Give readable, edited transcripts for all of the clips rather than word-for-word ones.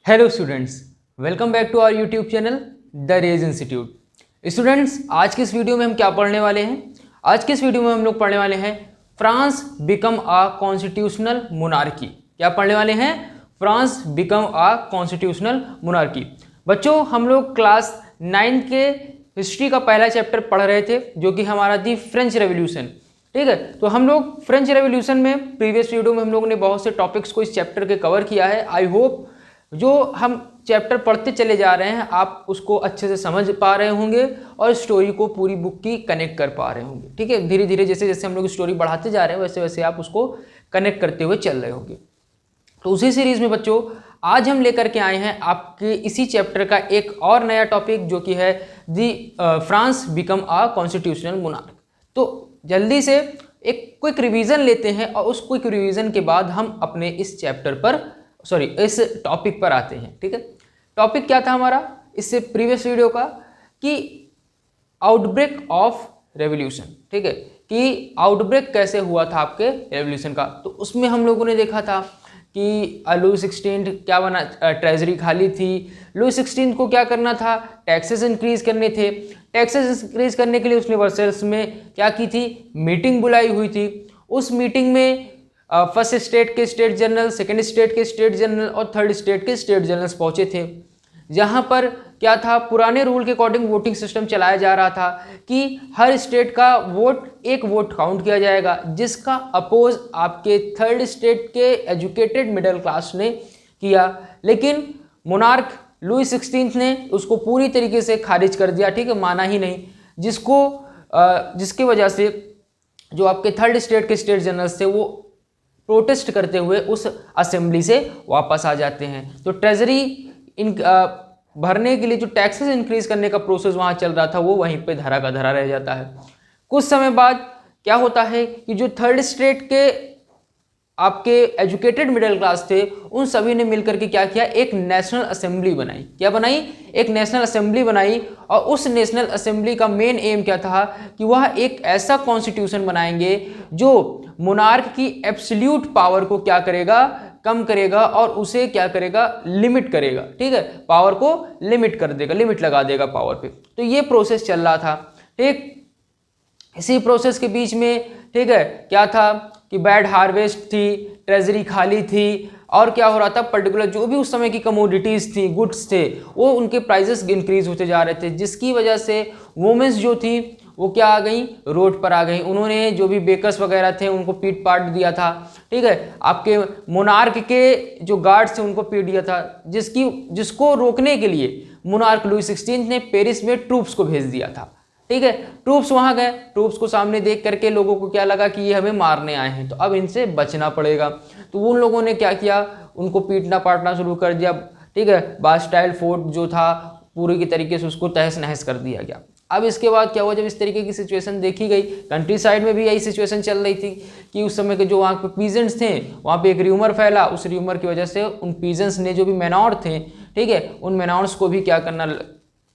Hello students, welcome back to our YouTube channel the Rage Institute. Students, आज के इस video में हम क्या पढ़ने वाले हैं? आज के इस वीडियो में हम लोग पढ़ने वाले हैं फ्रांस बिकम आ कॉन्स्टिट्यूशनल मोनार्की। क्या पढ़ने वाले हैं? फ्रांस बिकम आ कॉन्स्टिट्यूशनल मोनार्की। बच्चों, हम लोग क्लास 9 के हिस्ट्री का पहला चैप्टर पढ़ रहे थे, जो कि हमारा थी फ्रेंच रेवोल्यूशन। ठीक है, तो हम लोग फ्रेंच रेवोल्यूशन में प्रीवियस वीडियो में हम लोगों ने बहुत से टॉपिक्स को इस चैप्टर के कवर किया है। आई होप जो हम चैप्टर पढ़ते चले जा रहे हैं आप उसको अच्छे से समझ पा रहे होंगे और स्टोरी को पूरी बुक की कनेक्ट कर पा रहे होंगे। ठीक है, धीरे धीरे जैसे जैसे हम लोग स्टोरी बढ़ाते जा रहे हैं वैसे वैसे आप उसको कनेक्ट करते हुए चल रहे होंगे। तो उसी सीरीज में बच्चों आज हम लेकर के आए हैं आपके इसी चैप्टर का एक और नया टॉपिक, जो कि है दी फ्रांस बिकम आ कॉन्स्टिट्यूशनल मोनार्क। तो जल्दी से एक क्विक रिवीजन लेते हैं और उस क्विक रिवीजन के बाद हम अपने इस चैप्टर पर इस टॉपिक पर आते हैं। ठीक है, टॉपिक क्या था हमारा इससे प्रीवियस वीडियो का कि आउटब्रेक ऑफ रेवोल्यूशन। ठीक है, कि आउटब्रेक कैसे हुआ था आपके रेवोल्यूशन का। तो उसमें हम लोगों ने देखा था कि लुई 16 क्या बना, ट्रेजरी खाली थी। लुई 16 को क्या करना था? टैक्सेस इंक्रीज करने थे। टैक्सेस इंक्रीज करने के लिए उसने वर्सेल्स में क्या की थी? मीटिंग बुलाई हुई थी। उस मीटिंग में फर्स्ट स्टेट के स्टेट जनरल, सेकंड स्टेट के स्टेट जनरल और थर्ड स्टेट के स्टेट जनरल्स पहुंचे थे। जहां पर क्या था, पुराने रूल के अकॉर्डिंग वोटिंग सिस्टम चलाया जा रहा था कि हर स्टेट का एक वोट काउंट किया जाएगा, जिसका अपोज आपके थर्ड स्टेट के एजुकेटेड मिडिल क्लास ने किया। लेकिन मोनार्क लुई 16 ने उसको पूरी तरीके से खारिज कर दिया। ठीक है, माना ही नहीं, जिसकी वजह से जो आपके थर्ड स्टेट के स्टेट जनरल्स थे वो प्रोटेस्ट करते हुए उस असेंबली से वापस आ जाते हैं। तो ट्रेजरी भरने के लिए जो टैक्सेस इंक्रीज करने का प्रोसेस वहां चल रहा था वो वहीं पे धरा का धरा रह जाता है। कुछ समय बाद क्या होता है कि जो थर्ड स्टेट के आपके एजुकेटेड मिडिल क्लास थे उन सभी ने मिलकर के क्या किया, एक नेशनल असेंबली बनाई। क्या बनाई? एक नेशनल असेंबली बनाई। और उस नेशनल असेंबली का मेन एम क्या था कि वह एक ऐसा कॉन्स्टिट्यूशन बनाएंगे जो मोनार्क की एब्सोल्यूट पावर को क्या करेगा, कम करेगा और उसे क्या करेगा, लिमिट करेगा। ठीक है, पावर को लिमिट कर देगा, लिमिट लगा देगा पावर पे। तो ये प्रोसेस चल रहा था। ठीक, इसी प्रोसेस के बीच में ठीक है क्या था कि बैड हार्वेस्ट थी, ट्रेजरी खाली थी, और क्या हो रहा था, पर्टिकुलर जो भी उस समय की कमोडिटीज़ थी, गुड्स थे, वो उनके प्राइसेस इंक्रीज होते जा रहे थे, जिसकी वजह से वुमेन्स जो थी वो क्या आ गई, रोड पर आ गई। उन्होंने जो भी बेकर्स वगैरह थे उनको पीट पाट दिया था। ठीक है, आपके मोनार्क के जो गार्ड्स थे उनको पीट दिया था, जिसको रोकने के लिए मोनार्क लुई 16 ने पेरिस में ट्रूप्स को भेज दिया था। ठीक है, ट्रूप्स वहां गए, ट्रूप्स को सामने देख करके लोगों को क्या लगा कि ये हमें मारने आए हैं, तो अब इनसे बचना पड़ेगा। तो उन लोगों ने क्या किया, उनको पीटना पाटना शुरू कर दिया। ठीक है, बास्टाइल फोर्ट जो था पूरी की तरीके से उसको तहस नहस कर दिया गया। अब इसके बाद क्या हुआ, जब इस तरीके की सिचुएशन देखी गई, कंट्री साइड में भी यही सिचुएशन चल रही थी कि उस समय के जो वहाँ पे पीजेंट्स थे वहाँ पे एक र्यूमर फैला। उस र्यूमर की वजह से उन पीजेंट्स ने जो भी मैनॉर थे, ठीक है, उन मैनॉर्स को भी क्या करना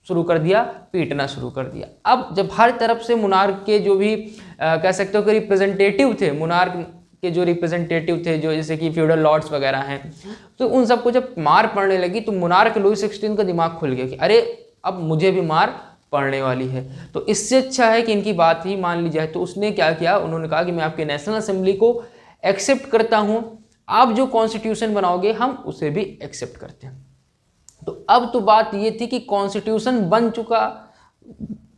शुरू कर दिया, पीटना शुरू कर दिया। अब जब हर तरफ से मोनार्क के जो भी कह सकते हो कि रिप्रेजेंटेटिव थे, मोनार्क के जो रिप्रेजेंटेटिव थे, जो जैसे कि फ्यूडल लॉर्ड्स वगैरह हैं, तो उन सबको जब मार पड़ने लगी तो मोनार्क लुई 16 का दिमाग खुल गया कि अरे अब मुझे भी मार पड़ने वाली है, तो इससे अच्छा है कि इनकी बात ही मान ली जाए। तो उसने क्या किया, उन्होंने कहा कि मैं आपके नेशनल असेंबली को एक्सेप्ट करता हूँ, आप जो कॉन्स्टिट्यूशन बनाओगे हम उसे भी एक्सेप्ट करते हैं। तो अब तो बात ये थी कि कॉन्स्टिट्यूशन बन चुका,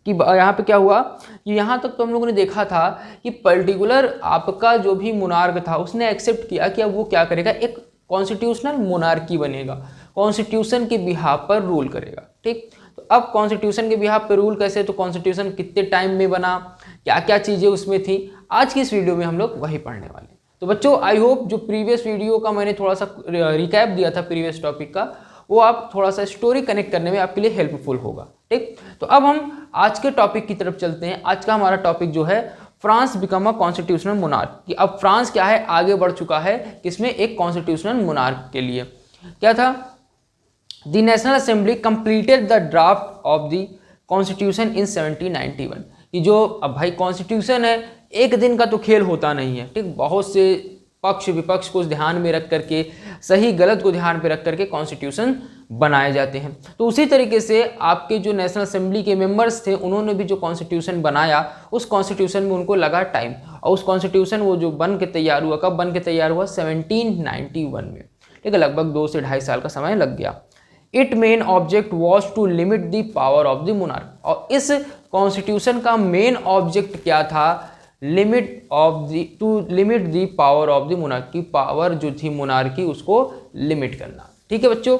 कि यहाँ पे क्या हुआ कि यहाँ तक तो हम लोगों ने देखा था कि पर्टिकुलर आपका जो भी मोनार्क था उसने एक्सेप्ट किया कि अब वो क्या करेगा, एक कॉन्स्टिट्यूशनल मोनार्की बनेगा, कॉन्स्टिट्यूशन के बिहाफ पर रूल करेगा। ठीक, तो अब कॉन्स्टिट्यूशन के बिहाफ पर रूल कैसे, तो कॉन्स्टिट्यूशन कितने टाइम में बना, क्या क्या चीज़ें उसमें थी, आज की इस वीडियो में हम लोग वही पढ़ने वाले हैं। तो बच्चों, आई होप जो प्रीवियस वीडियो का मैंने थोड़ा सा रिकैप दिया था प्रीवियस टॉपिक का, वो आप थोड़ा सा स्टोरी कनेक्ट करने में आपके लिए हेल्पफुल होगा। ठीक, तो अब हम आज के टॉपिक की तरफ चलते हैं। आज का हमारा टॉपिक जो है France become a constitutional monarch, कि अब फ्रांस क्या है, आगे बढ़ चुका है किसमें, एक कॉन्स्टिट्यूशनल मोनार्क के लिए। क्या था, the national assembly completed the draft of the constitution in 1791। कि जो अब भाई कॉन्स्टिट्यूशन है, एक दिन का तो खेल होता नहीं है। ठीक, बहुत से पक्ष विपक्ष को ध्यान में रख करके, सही गलत को ध्यान में रख करके कॉन्स्टिट्यूशन बनाए जाते हैं। तो उसी तरीके से आपके जो नेशनल असेंबली के मेंबर्स थे, उन्होंने भी जो कॉन्स्टिट्यूशन बनाया, उस कॉन्स्टिट्यूशन में उनको लगा टाइम, और उस कॉन्स्टिट्यूशन वो जो बन के तैयार हुआ, कब बन के तैयार हुआ? 1791 में। ठीक है, लगभग 2 से 2.5 साल का समय लग गया। It main object was to limit the power of the monarch, और इस कॉन्स्टिट्यूशन का मेन ऑब्जेक्ट क्या था? To limit the power of the monarch, की पावर जो थी मोनार्की उसको लिमिट करना। ठीक है बच्चों,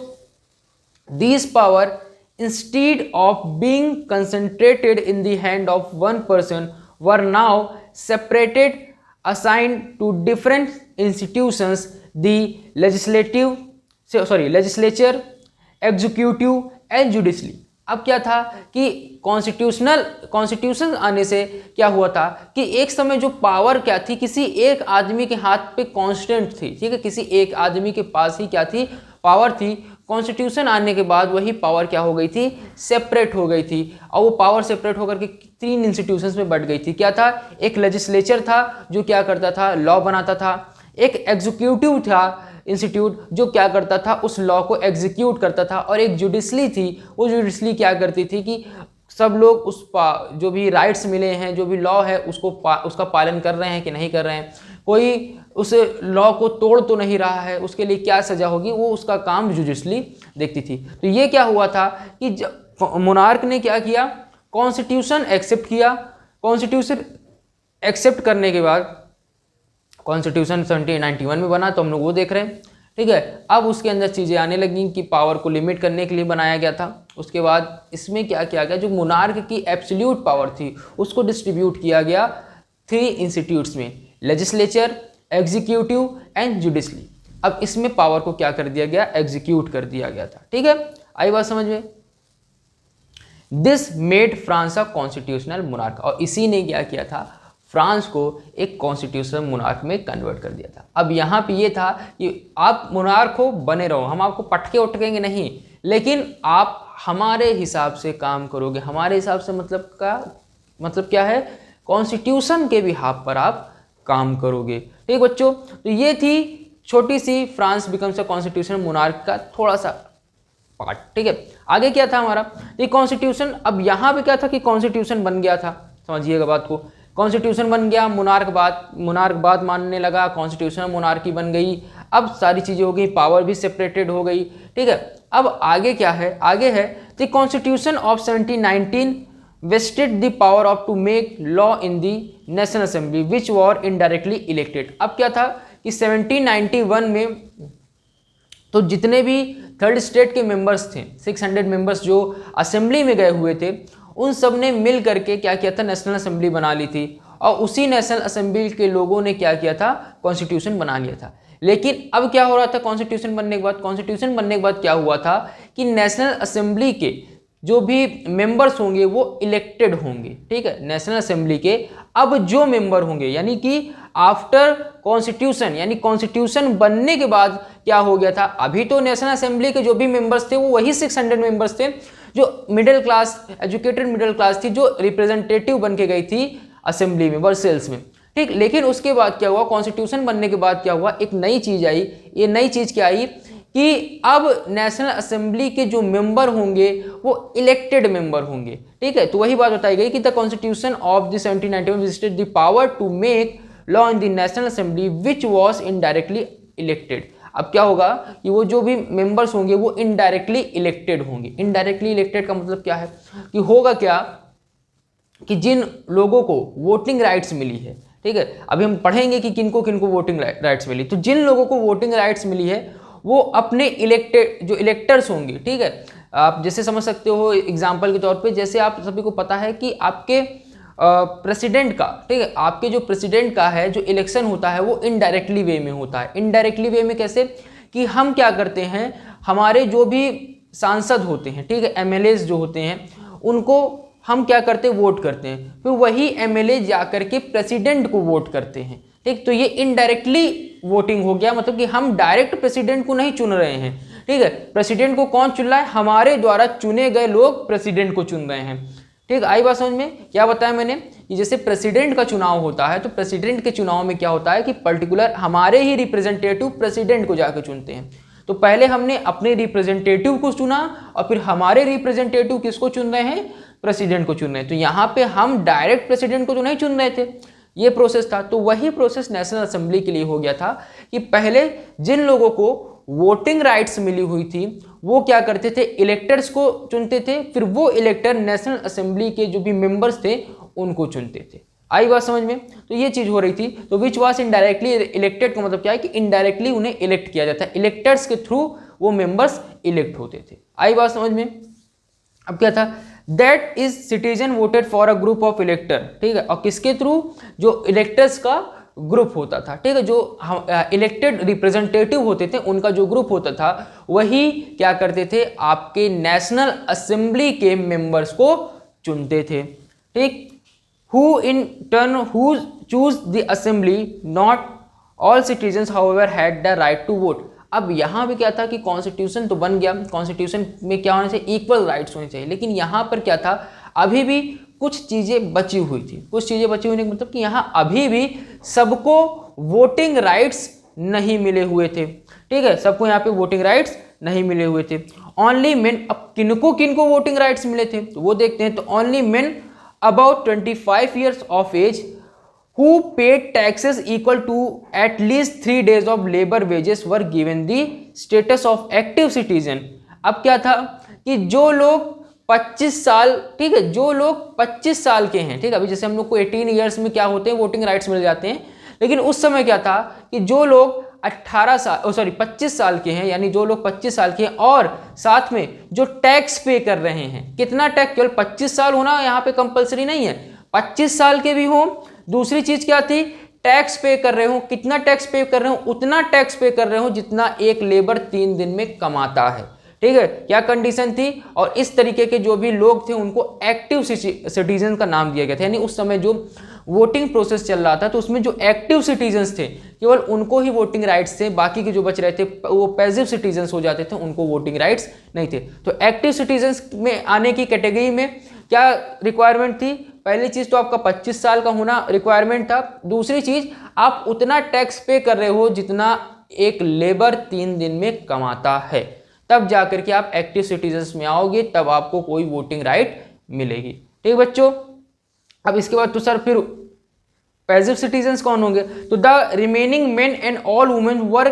this power instead of being concentrated in the hand of one person were now separated, assigned to different institutions, the legislature, executive and judiciary. अब क्या था कि कॉन्स्टिट्यूशन आने से क्या हुआ था कि एक समय जो पावर क्या थी, किसी एक आदमी के हाथ पे कांस्टेंट थी। ठीक है, किसी एक आदमी के पास ही क्या थी? पावर थी। कॉन्स्टिट्यूशन आने के बाद वही पावर क्या हो गई थी? सेपरेट हो गई थी, और वो पावर सेपरेट होकर के 3 इंस्टीट्यूशंस में बढ़ गई थी। क्या था? एक लेजिस्लेचर था जो क्या करता था? लॉ बनाता था। एक एग्जीक्यूटिव था इंस्टीट्यूट जो क्या करता था? उस लॉ को एग्जीक्यूट करता था। और एक जुडिशली थी, वो जुडिशली क्या करती थी कि सब लोग जो भी राइट्स मिले हैं, जो भी लॉ है, उसका पालन कर रहे हैं कि नहीं कर रहे हैं, कोई उस लॉ को तोड़ तो नहीं रहा है, उसके लिए क्या सजा होगी, वो उसका काम जुडिशली देखती थी। तो ये क्या हुआ था कि मोनार्क ने क्या किया? कॉन्स्टिट्यूशन एक्सेप्ट किया। कॉन्स्टिट्यूशन एक्सेप्ट करने के बाद कॉन्स्टिट्यूशन 1791 में बना, तो हम लोग वो देख रहे हैं। ठीक है, अब उसके अंदर चीज़ें आने लगी कि पावर को लिमिट करने के लिए बनाया गया था। उसके बाद इसमें क्या किया गया? जो मोनार्क की एब्सोल्यूट पावर थी उसको डिस्ट्रीब्यूट किया गया 3 इंस्टीट्यूट्स में, लेजिस्लेचर, एग्जीक्यूटिव एंड जुडिशली। अब इसमें पावर को क्या कर दिया गया? एग्जीक्यूट कर दिया गया था। ठीक है, आई बात समझ में? This made France a constitutional monarch, और इसी ने क्या किया था? फ्रांस को एक कॉन्स्टिट्यूशनल मोनार्क में कन्वर्ट कर दिया था। अब यहाँ पे ये था कि आप मोनार्क हो, बने रहो, हम आपको पटके उटकेंगे नहीं, लेकिन आप हमारे हिसाब से काम करोगे। हमारे हिसाब से मतलब क्या है? कॉन्स्टिट्यूशन के बिहाफ पर आप काम करोगे। ठीक बच्चों, तो ये थी छोटी सी France becomes a constitutional monarch का थोड़ा सा पार्ट। ठीक है, आगे क्या था हमारा? ये कॉन्स्टिट्यूशन, अब यहाँ पे क्या था कि कॉन्स्टिट्यूशन बन गया था, समझिएगा बात को। कॉन्स्टिट्यूशन बन गया, मोनार्क बात मानने लगा, कॉन्स्टिट्यूशनल मोनार्की बन गई। अब सारी चीज़ें हो गई, पावर भी सेपरेटेड हो गई। ठीक है, अब आगे क्या है? आगे है the constitution of 1719 vested the power of to make law in the National Assembly which were indirectly elected। अब क्या था कि 1791 में तो जितने भी थर्ड स्टेट के मेंबर्स थे, 600 मेंबर्स जो असेंबली में गए हुए थे, उन सब ने मिल करके क्या किया था? नेशनल असेंबली बना ली थी, और उसी नेशनल असेंबली के लोगों ने क्या किया था? कॉन्स्टिट्यूशन बना लिया था। लेकिन अब क्या हो रहा था? कॉन्स्टिट्यूशन बनने के बाद क्या हुआ था कि नेशनल असेंबली के जो भी मेंबर्स होंगे वो इलेक्टेड होंगे। ठीक है, नेशनल असेंबली के अब जो मेंबर होंगे, यानी कि आफ्टर कॉन्स्टिट्यूशन, यानी कॉन्स्टिट्यूशन बनने के बाद क्या हो गया था? अभी तो नेशनल असेंबली के जो भी मेंबर्स थे वो वही 600 मेंबर्स थे, जो middle class, educated middle class थी, जो रिप्रेजेंटेटिव बन के गई थी असेंबली में, वर्सेल्स में। ठीक, लेकिन उसके बाद क्या हुआ? कॉन्स्टिट्यूशन बनने के बाद क्या हुआ? एक नई चीज आई। ये नई चीज क्या आई कि अब नेशनल असेंबली के जो मेंबर होंगे वो इलेक्टेड मेंबर होंगे। ठीक है, तो वही बात बताई गई कि the constitution of the 1791 vested the power to make law in the national assembly which was indirectly elected. अब क्या होगा कि वो जो भी मेंबर्स होंगे वो इनडायरेक्टली इलेक्टेड होंगे। इनडायरेक्टली इलेक्टेड का मतलब क्या है कि होगा क्या कि जिन लोगों को वोटिंग राइट्स मिली है, ठीक है, अभी हम पढ़ेंगे कि किनको किनको वोटिंग राइट्स मिली, तो जिन लोगों को वोटिंग राइट्स मिली है वो अपने इलेक्टेड जो इलेक्टर्स होंगे, ठीक है, आप जैसे समझ सकते हो एग्जाम्पल के तौर पे, जैसे आप सभी को पता है कि आपके प्रेसिडेंट का, ठीक है, आपके जो प्रेसिडेंट का है जो इलेक्शन होता है वो इनडायरेक्टली वे में होता है। इनडायरेक्टली वे में कैसे कि हम क्या करते हैं, हमारे जो भी सांसद होते हैं, ठीक है, एमएलएज जो होते हैं, उनको हम क्या करते हैं, वोट करते हैं, फिर वही एमएलए जाकर के प्रेसिडेंट को वोट करते हैं। ठीक, तो ये इनडायरेक्टली वोटिंग हो गया, मतलब कि हम डायरेक्ट प्रेसिडेंट को नहीं चुन रहे हैं। ठीक है, प्रेसिडेंट को कौन चुन रहा है, हमारे द्वारा चुने गए लोग प्रेसिडेंट को चुन रहे हैं। ठीक, आई बात समझ में। क्या बताया मैंने कि जैसे प्रेसिडेंट का चुनाव होता है, तो प्रेसिडेंट के चुनाव में क्या होता है कि पर्टिकुलर हमारे ही रिप्रेजेंटेटिव प्रेसिडेंट को जाकर चुनते हैं। तो पहले हमने अपने रिप्रेजेंटेटिव को चुना और फिर हमारे रिप्रेजेंटेटिव किसको चुन रहे हैं, प्रेसिडेंट को चुन रहे हैं। तो यहाँ पे हम डायरेक्ट प्रेसिडेंट को तो नहीं चुन रहे थे, ये प्रोसेस था। तो वही प्रोसेस नेशनल असेंबली के लिए हो गया था कि पहले जिन लोगों को वोटिंग राइट्स मिली हुई थी वो क्या करते थे, इलेक्टर्स को चुनते थे, फिर वो इलेक्टर नेशनल असेंबली के जो भी मेंबर्स थे उनको चुनते थे। आई बात समझ में। तो ये चीज हो रही थी। तो विच वाज इनडायरेक्टली इलेक्टेड का मतलब क्या है कि इनडायरेक्टली उन्हें इलेक्ट किया जाता है, इलेक्टर्स के थ्रू वो मेंबर्स इलेक्ट होते थे। आई बात समझ में। अब क्या था, that is citizen voted for a group of इलेक्टर, ठीक है, और किसके थ्रू, जो इलेक्टर्स का ग्रुप होता था, ठीक है, जो इलेक्टेड रिप्रेजेंटेटिव होते थे उनका जो ग्रुप होता था वही क्या करते थे, आपके नेशनल असेंबली के मेंबर्स को चुनते थे। ठीक, who in turn who choose the assembly, not all citizens however had the right to vote. अब यहाँ भी क्या था कि कॉन्स्टिट्यूशन तो बन गया, कॉन्स्टिट्यूशन में क्या होना चाहिए, इक्वल राइट्स होने चाहिए, लेकिन यहाँ पर क्या था, अभी भी कुछ चीज़ें बची हुई थी। कुछ चीज़ें बची हुई मतलब कि यहाँ अभी भी सबको वोटिंग राइट्स नहीं मिले हुए थे। ठीक है, सबको यहाँ पे वोटिंग राइट्स नहीं मिले हुए थे। ओनली मेन, अब किनको किनको वोटिंग राइट्स मिले थे तो वो देखते हैं। तो only men about 25 years of age who paid taxes equal to at least 3 days of labor wages were given the status of active citizen। अब क्या था कि जो लोग 25 साल, ठीक है, जो लोग 25 साल के हैं, ठीक है, अभी जैसे हम लोग को 18 ईयर्स में क्या होते हैं, वोटिंग राइट्स मिल जाते हैं, लेकिन उस समय क्या था कि जो लोग 25 साल के हैं, यानी जो लोग 25 साल के हैं और साथ में जो टैक्स पे कर रहे हैं, कितना टैक्स, केवल 25 साल होना यहाँ पे कंपलसरी नहीं है, 25 साल के भी हों। दूसरी चीज क्या थी, टैक्स पे कर रहे हो, कितना टैक्स पे कर रहे हो, उतना टैक्स पे कर रहे हो जितना एक लेबर 3 दिन में कमाता है। ठीक है, क्या कंडीशन थी। और इस तरीके के जो भी लोग थे उनको एक्टिव सिटीजन का नाम दिया गया था, यानी उस समय जो वोटिंग प्रोसेस चल रहा था तो उसमें जो एक्टिव सिटीजन्स थे केवल उनको ही वोटिंग राइट्स थे, बाकी के जो बच रहे थे वो पैसिव सिटीजन्स हो जाते थे, उनको वोटिंग राइट्स नहीं थे। तो एक्टिव सिटीजन्स में आने की कैटेगरी में क्या रिक्वायरमेंट थी, पहली चीज तो आपका 25 साल का होना रिक्वायरमेंट था। दूसरी चीज, आप उतना टैक्स पे कर रहे हो जितना एक लेबर 3 दिन में कमाता है, तब जाकर के आप एक्टिव सिटीजन्स में आओगे, तब आपको कोई वोटिंग राइट मिलेगी। ठीक बच्चों, अब इसके बाद तो सर फिर पैसिव सिटीजन्स कौन होंगे, तो the remaining men and all women were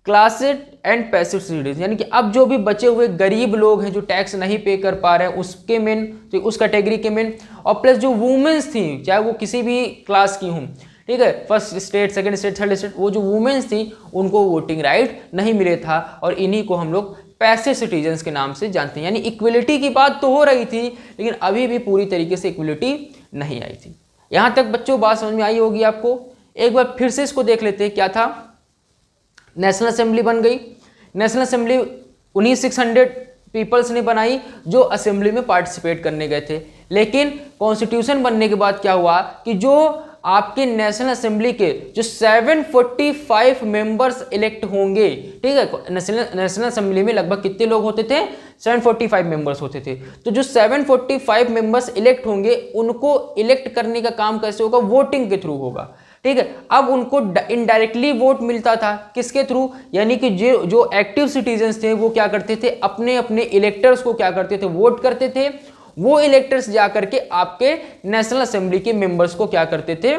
classed and passive citizen, यानी कि अब जो भी बचे हुए गरीब लोग हैं जो टैक्स नहीं पे कर पा रहे हैं उसके मेन, तो उस कैटेगरी के मेन, और प्लस जो वुमेन्स थी चाहे वो किसी भी क्लास की हों, ठीक है, first state, second state, third state, वो जो वुमेन्स थी उनको वोटिंग राइट नहीं मिले था, और इन्हीं को हम लोग पैसिव सिटीजन्स के नाम से जानते हैं। यानी इक्वलिटी की बात तो हो रही थी लेकिन अभी भी पूरी तरीके से इक्वलिटी नहीं आई थी। यहाँ तक बच्चों बात समझ में आई होगी आपको। एक बार फिर से इसको देख लेते हैं। क्या था, नेशनल असेंबली बन गई। नेशनल असेंबली 1900 पीपल्स ने बनाई जो असेंबली में पार्टिसिपेट करने गए थे, लेकिन कॉन्स्टिट्यूशन बनने के बाद क्या हुआ कि जो आपके नेशनल असेंबली के जो 745 मेंबर्स इलेक्ट होंगे, ठीक है, नेशनल असेंबली में लगभग कितने लोग होते थे, 745 मेंबर्स होते थे। तो जो 745 मेंबर्स इलेक्ट होंगे उनको इलेक्ट करने का काम कैसे होगा, वोटिंग के थ्रू होगा। ठीक है, अब उनको इनडायरेक्टली वोट मिलता था, किसके थ्रू, यानी कि जो एक्टिव सिटीजन्स थे वो क्या करते थे, अपने अपने इलेक्टर्स को क्या करते थे, वोट करते थे। वो इलेक्टर्स जाकर के आपके नेशनल असेंबली के मेंबर्स को क्या करते थे,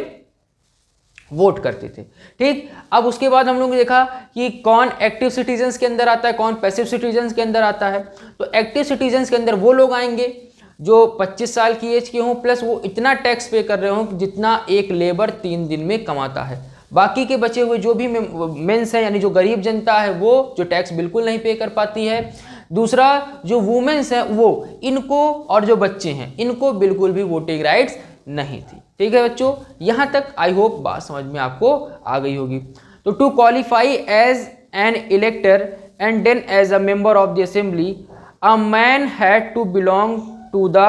वोट करते थे। ठीक, अब उसके बाद हम लोग ने देखा कि कौन एक्टिव सिटीजन्स के अंदर आता है, कौन पैसिव सिटीजन्स के अंदर आता है। तो एक्टिव सिटीजन्स के अंदर वो लोग आएंगे जो 25 साल की एज के हों, प्लस वो इतना टैक्स पे कर रहे हों जितना एक लेबर 3 दिन में कमाता है। बाकी के बचे हुए जो भी मेंस हैं, यानी जो गरीब जनता है वो जो टैक्स बिल्कुल नहीं पे कर पाती है। दूसरा जो वुमेन्स हैं वो, इनको, और जो बच्चे हैं इनको बिल्कुल भी वोटिंग राइट्स नहीं थी। ठीक है बच्चों, यहाँ तक आई होप बात समझ में आपको आ गई होगी। तो to qualify as an elector and then as a member of the assembly a man had to belong to the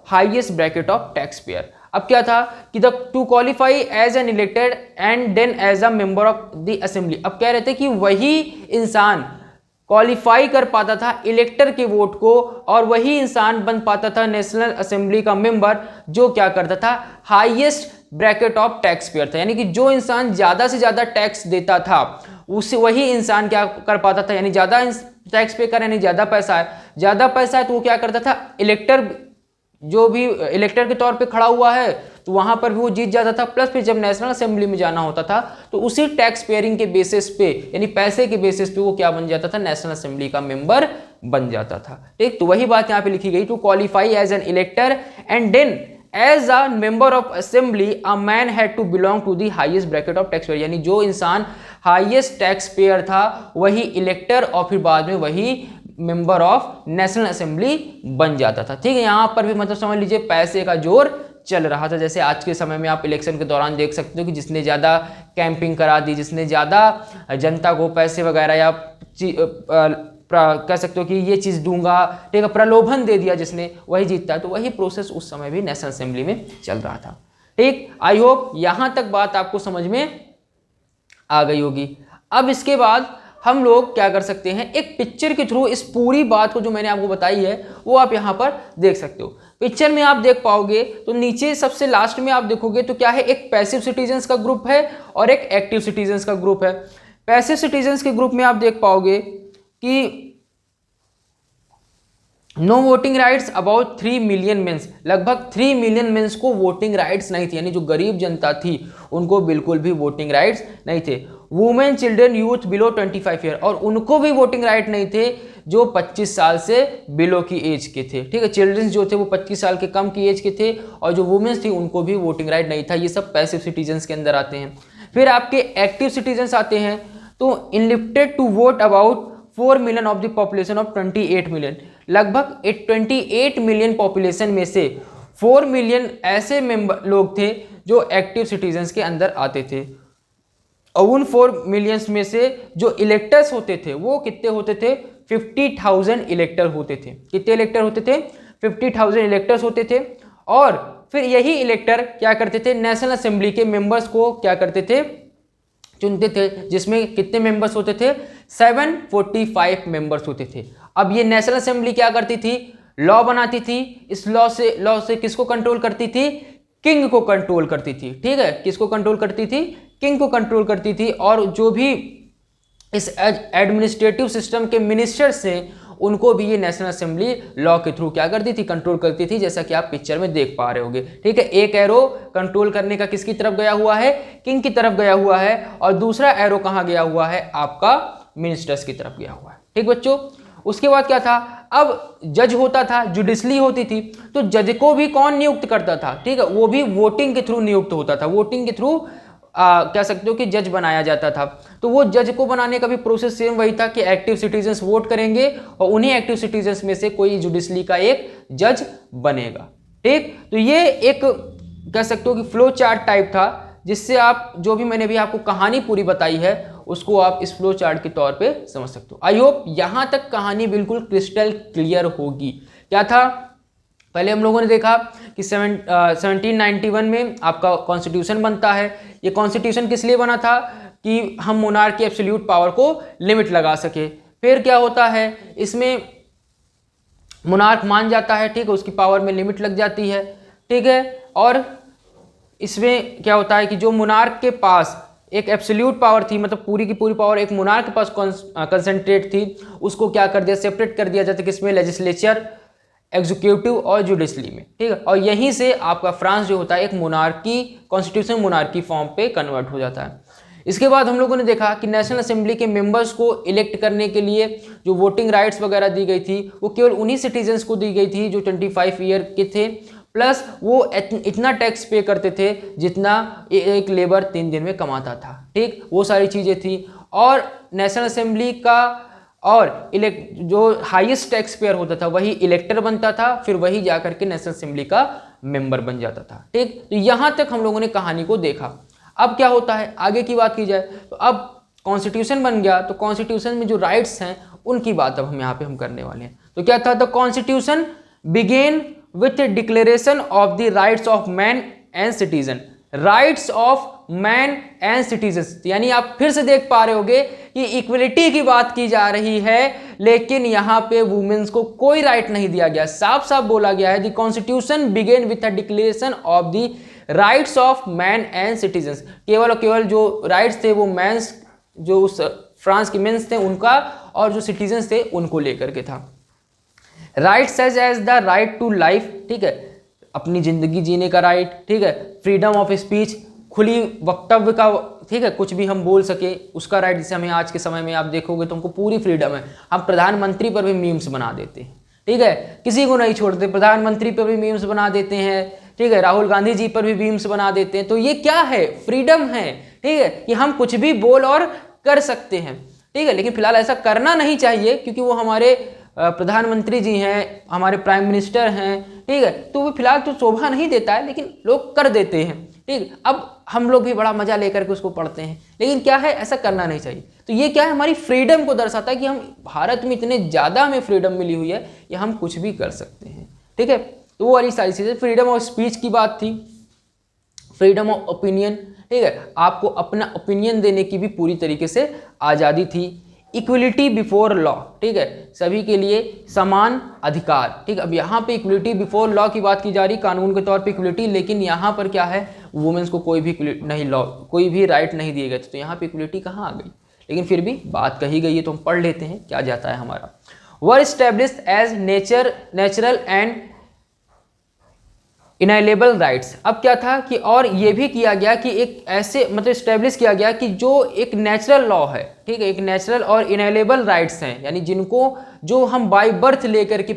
highest bracket of tax payer. अब क्या था कि the to qualify as an elected and then as a member of the assembly. अब कह रहे थे कि वही इंसान क्वालिफाई कर पाता था इलेक्टर के वोट को, और वही इंसान बन पाता था नेशनल असेंबली का मेंबर जो क्या करता था, highest bracket of tax pair था। यानी कि जो इंसान ज्यादा से ज्यादा टैक्स देता था उससे वही इंसान क्या कर पाता था, यानी ज्यादा टैक्स पे कर, यानी ज्यादा पैसा है तो वो क्या करता था, इलेक्टर जो भी इलेक्टर के तौर पे खड़ा हुआ है तो वहां पर भी वो जीत जाता था। प्लस फिर जब नेशनल असेंबली में जाना होता था तो उसी टैक्स पेयरिंग के बेसिस पे, यानी पैसे के बेसिस पे वो क्या बन जाता था, नेशनल असेंबली का मेंबर बन जाता था। ठीक, तो वही बात यहाँ पे लिखी गई, to qualify as an elector and then as a member of assembly a man had to belong to the highest bracket of tax payer. यानी जो इंसान हाईएस्ट टैक्स पेयर था वही इलेक्टर और फिर बाद में वही मेंबर ऑफ नेशनल असेंबली बन जाता था। ठीक है, यहां पर भी मतलब समझ लीजिए पैसे का जोर चल रहा था। जैसे आज के समय में आप इलेक्शन के दौरान देख सकते हो कि जिसने ज़्यादा कैंपिंग करा दी, जिसने ज़्यादा जनता को पैसे वगैरह या कह सकते हो कि ये चीज़ दूंगा, ठीक है, प्रलोभन दे दिया जिसने, वही जीतता है। तो वही प्रोसेस उस समय भी नेशनल असेंबली में चल रहा था। ठीक, आई होप यहां तक बात आपको समझ में आ गई होगी। अब इसके बाद हम लोग क्या कर सकते हैं, एक पिक्चर के थ्रू इस पूरी बात को जो मैंने आपको बताई है वो आप यहाँ पर देख सकते हो। पिक्चर में आप देख पाओगे तो नीचे सबसे लास्ट में आप देखोगे तो क्या है, एक पैसिव सिटीजन्स का ग्रुप है और एक एक्टिव सिटीजन्स का ग्रुप है। पैसिव सिटीजन्स के ग्रुप में आप देख पाओगे कि no voting rights about 3 million mens, लगभग 3 मिलियन मेंस को वोटिंग राइट्स नहीं थी, यानी जो गरीब जनता थी उनको बिल्कुल भी वोटिंग राइट्स नहीं थे। Women, children, youth below 25 year, और उनको भी वोटिंग राइट नहीं थे जो 25 साल से बिलो की एज के थे। ठीक है, चिल्ड्रंस जो थे वो 25 साल के कम की एज के थे, और जो वुमेन्स थी उनको भी वोटिंग राइट नहीं था। ये सब पैसिव सिटीजन्स के अंदर आते हैं। फिर आपके एक्टिव सिटीजन्स आते हैं, तो entitled to vote about 4 million of the population of 28 million, लगभग 28 मिलियन पॉपुलेशन में से 4 मिलियन ऐसे मेंबर लोग थे जो एक्टिव सिटीजन्स के अंदर आते थे। और उन 4 मिलियंस में से जो इलेक्टर्स होते थे वो कितने होते थे, 50,000 इलेक्टर होते थे। कितने इलेक्टर होते थे, 50,000 इलेक्टर्स होते थे। और फिर यही इलेक्टर क्या करते थे, नेशनल असेंबली के मेंबर्स को क्या करते थे, चुनते थे, जिसमें कितने मेंबर्स होते थे, 745 मेंबर्स होते थे। अब ये नेशनल असेंबली क्या करती थी, लॉ बनाती थी। इस लॉ से किसको कंट्रोल करती थी, किंग को कंट्रोल करती थी। ठीक है, किसको कंट्रोल करती थी, किंग को कंट्रोल करती थी। और जो भी इस एडमिनिस्ट्रेटिव सिस्टम के मिनिस्टर्स हैं उनको भी ये नेशनल असेंबली लॉ के थ्रू क्या करती थी, कंट्रोल करती थी, जैसा कि आप पिक्चर में देख पा रहे होगे। ठीक है, एक एरो कंट्रोल करने का किसकी तरफ गया हुआ है, किंग की तरफ गया हुआ है, और दूसरा एरो कहाँ गया हुआ है, आपका मिनिस्टर्स की तरफ गया हुआ है। ठीक बच्चों, उसके बाद क्या था, अब जज होता था, जुडिशली होती थी, तो जज को भी कौन नियुक्त करता था, ठीक है, वो भी वोटिंग के थ्रू नियुक्त होता था। वोटिंग के थ्रू कह सकते हो कि जज बनाया जाता था। तो वो जज को बनाने का भी प्रोसेस सेम वही था कि एक्टिव सिटीजन्स वोट करेंगे और उन्हीं एक्टिव सिटीजन्स में से कोई जुडिशली का एक जज बनेगा। ठीक, तो ये एक कह सकते हो कि फ्लो चार्ट टाइप था, जिससे आप जो भी मैंने भी आपको कहानी पूरी बताई है उसको आप इस फ्लो चार्ट के तौर पे समझ सकते हो। आई होप यहां तक कहानी बिल्कुल क्रिस्टल क्लियर होगी। क्या था, पहले हम लोगों ने देखा कि 1791 में आपका कॉन्स्टिट्यूशन बनता है। ये कॉन्स्टिट्यूशन किस लिए बना था कि हम मोनार्क की एब्सोल्यूट पावर को लिमिट लगा सके। फिर क्या होता है, इसमें मोनार्क मान जाता है, ठीक है, उसकी पावर में लिमिट लग जाती है। ठीक है, और इसमें क्या होता है कि जो मोनार्क के पास एक एब्सोल्यूट पावर थी, मतलब पूरी की पूरी पावर एक मोनार्क के पास कंसंट्रेट थी, उसको क्या कर दिया, सेपरेट कर दिया जाता है किसमें, लेजिस्लेचर, एग्जीक्यूटिव और जुडिशली में। ठीक है, और यहीं से आपका फ्रांस जो होता है एक मोनार्की, कॉन्स्टिट्यूशन मोनार्की फॉर्म पे कन्वर्ट हो जाता है। इसके बाद हम लोगों ने देखा कि नेशनल असेंबली के मेंबर्स को इलेक्ट करने के लिए जो वोटिंग राइट्स वगैरह दी गई थी वो केवल उन्हीं सिटीजन्स को दी गई थी जो 25 ईयर के थे, प्लस वो इतना टैक्स पे करते थे जितना एक लेबर 3 दिन में कमाता था। ठीक, वो सारी चीज़ें थी। और नेशनल असेंबली का और जो हाईएस्ट टैक्स पेयर होता था वही इलेक्टर बनता था, फिर वही जाकर के नेशनल असेंबली का मेंबर बन जाता था। ठीक, तो यहां तक हम लोगों ने कहानी को देखा। अब क्या होता है, आगे की बात की जाए तो अब कॉन्स्टिट्यूशन बन गया, तो कॉन्स्टिट्यूशन में जो राइट्स हैं उनकी बात अब हम यहाँ पे हम करने वाले हैं। तो क्या था, the constitution began with declaration of the rights of man and citizen. Rights of man and citizens. यानी आप फिर से देख पा रहे होगे कि इक्वलिटी की बात की जा रही है, लेकिन यहां पे वुमेन्स को कोई राइट नहीं दिया गया। साफ साफ बोला गया है the constitution began with a declaration of the rights of man and citizens. केवल और केवल जो राइट्स थे वो मैंस, जो उस फ्रांस के मेंस थे उनका, और जो सिटीजन्स थे उनको लेकर के था। Rights as the right to life, ठीक है, अपनी जिंदगी जीने का राइट, ठीक है, फ्रीडम ऑफ स्पीच, खुली वक्तव्य का, ठीक है, कुछ भी हम बोल सके उसका राइट। जैसे हमें आज के समय में आप देखोगे तो हमको पूरी फ्रीडम है, हम प्रधानमंत्री पर भी मीम्स बना देते हैं, ठीक है, किसी को नहीं छोड़ते, प्रधानमंत्री पर भी मीम्स बना देते हैं, ठीक है, राहुल गांधी जी पर भी मीम्स बना देते हैं। तो ये क्या है? फ्रीडम है, ठीक है, कि हम कुछ भी बोल और कर सकते हैं, ठीक है। लेकिन फिलहाल ऐसा करना नहीं चाहिए क्योंकि वो हमारे प्रधानमंत्री जी हैं, हमारे प्राइम मिनिस्टर हैं, ठीक है, तो वो फिलहाल तो शोभा नहीं देता है, लेकिन लोग कर देते हैं, ठीक। अब हम लोग भी बड़ा मजा लेकर के उसको पढ़ते हैं, लेकिन क्या है, ऐसा करना नहीं चाहिए। तो ये क्या है, हमारी फ्रीडम को दर्शाता है कि हम भारत में इतने ज़्यादा हमें फ्रीडम मिली हुई है कि हम कुछ भी कर सकते हैं, ठीक है। तो वो वाली सारी चीज़ें, फ्रीडम ऑफ स्पीच की बात थी, फ्रीडम ऑफ ओपिनियन, ठीक है, आपको अपना ओपिनियन देने की भी पूरी तरीके से आज़ादी थी। इक्वलिटी बिफोर लॉ, ठीक है, सभी के लिए समान अधिकार, ठीक। अब यहाँ पे इक्वलिटी बिफोर लॉ की बात की जा रही, कानून के तौर पे इक्वलिटी, लेकिन यहाँ पर क्या है, वुमेन्स को कोई भी नहीं, लॉ कोई भी राइट नहीं दिए गए थे, तो यहाँ पे इक्वलिटी कहाँ आ गई? लेकिन फिर भी बात कही गई है तो हम पढ़ लेते हैं क्या जाता है हमारा। Were established as natural and inalienable rights. अब क्या था कि और ये भी किया गया कि एक ऐसे मतलब स्टैब्लिश किया गया कि जो एक नेचुरल लॉ है, ठीक है, एक नेचुरल और इनएलेबल राइट्स हैं, यानी जिनको जो हम बाय बर्थ लेकर के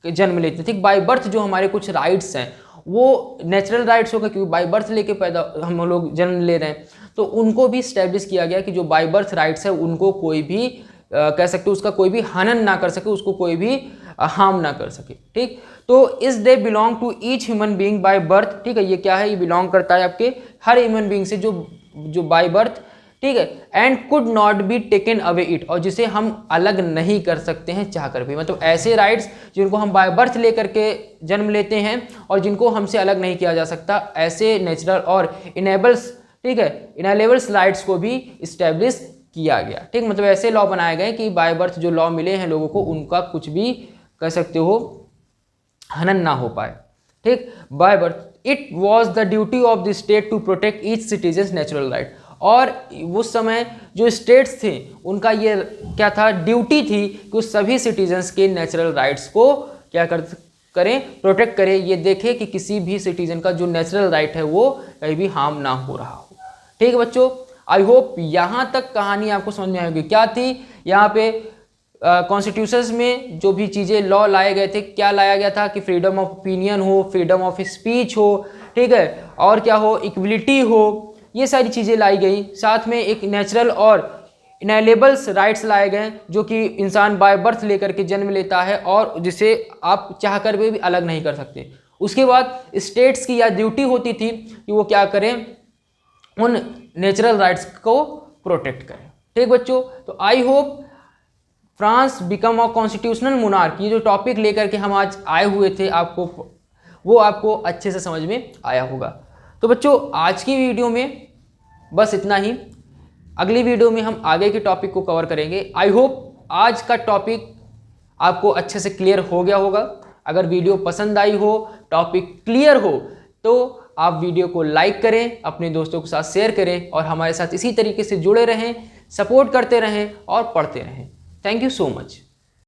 जन्म लेते हैं, ठीक, बाय बर्थ जो हमारे कुछ राइट्स हैं वो नेचुरल राइट्स होगा क्योंकि बाय बर्थ लेके पैदा हम लोग जन्म ले रहे हैं, तो उनको भी स्टैब्लिश किया गया कि जो बाय बर्थ राइट्स है उनको कोई भी कह सकते हो उसका कोई भी हनन ना कर सके, उसको कोई भी हार्म ना कर सके, ठीक। तो इस they belong to each human being by birth, ठीक है, ये क्या है, ये बिलोंग करता है आपके हर ह्यूमन बीइंग से जो बाय बर्थ, ठीक है, and could not be taken away it, और जिसे हम अलग नहीं कर सकते हैं चाहकर भी। मतलब ऐसे राइट्स जिनको हम बाय बर्थ लेकर के जन्म लेते हैं और जिनको हमसे अलग नहीं किया जा सकता, ऐसे नेचुरल और इनेबल्स, ठीक है, इनएलेबल्स राइट्स को भी इस्टेब्लिश किया गया, ठीक। मतलब ऐसे लॉ बनाए गए कि बाय बर्थ जो लॉ मिले हैं लोगों को, उनका कुछ भी कह सकते हो हनन ना हो पाए, ठीक। By birth it was the duty of the state to protect each citizen natural right, और उस समय जो स्टेट्स थे उनका ये क्या था, ड्यूटी थी कि उस सभी सिटीजन्स के नेचुरल राइट्स को क्या करें, प्रोटेक्ट करें, ये देखें कि किसी भी सिटीजन का जो नेचुरल राइट है वो कहीं भी हार्म ना हो रहा हो, ठीक है बच्चों। आई होप यहाँ तक कहानी आपको समझ में आएगी। क्या थी यहाँ पे कॉन्स्टिट्यूशंस में जो भी चीज़ें लॉ लाए गए थे, क्या लाया गया था कि फ्रीडम ऑफ ओपिनियन हो, फ्रीडम ऑफ स्पीच हो, ठीक है, और क्या हो, इक्वलिटी हो, ये सारी चीज़ें लाई गई। साथ में एक नेचुरल और इनएलेबल्स राइट्स लाए गए जो कि इंसान बाय बर्थ लेकर के जन्म लेता है और जिसे आप चाह कर भी अलग नहीं कर सकते। उसके बाद स्टेट्स की यह ड्यूटी होती थी कि वो क्या करें, उन नेचुरल राइट्स को प्रोटेक्ट करें, ठीक बच्चों। तो I hope France become a constitutional monarch, ये जो टॉपिक लेकर के हम आज आए हुए थे वो आपको अच्छे से समझ में आया होगा। तो बच्चों आज की वीडियो में बस इतना ही, अगली वीडियो में हम आगे के टॉपिक को कवर करेंगे। आई होप आज का टॉपिक आपको अच्छे से क्लियर हो गया होगा। अगर वीडियो पसंद आई हो, टॉपिक क्लियर हो, तो आप वीडियो को लाइक करें, अपने दोस्तों के साथ शेयर करें और हमारे साथ इसी तरीके से जुड़े रहें, सपोर्ट करते रहें और पढ़ते रहें। Thank you so much.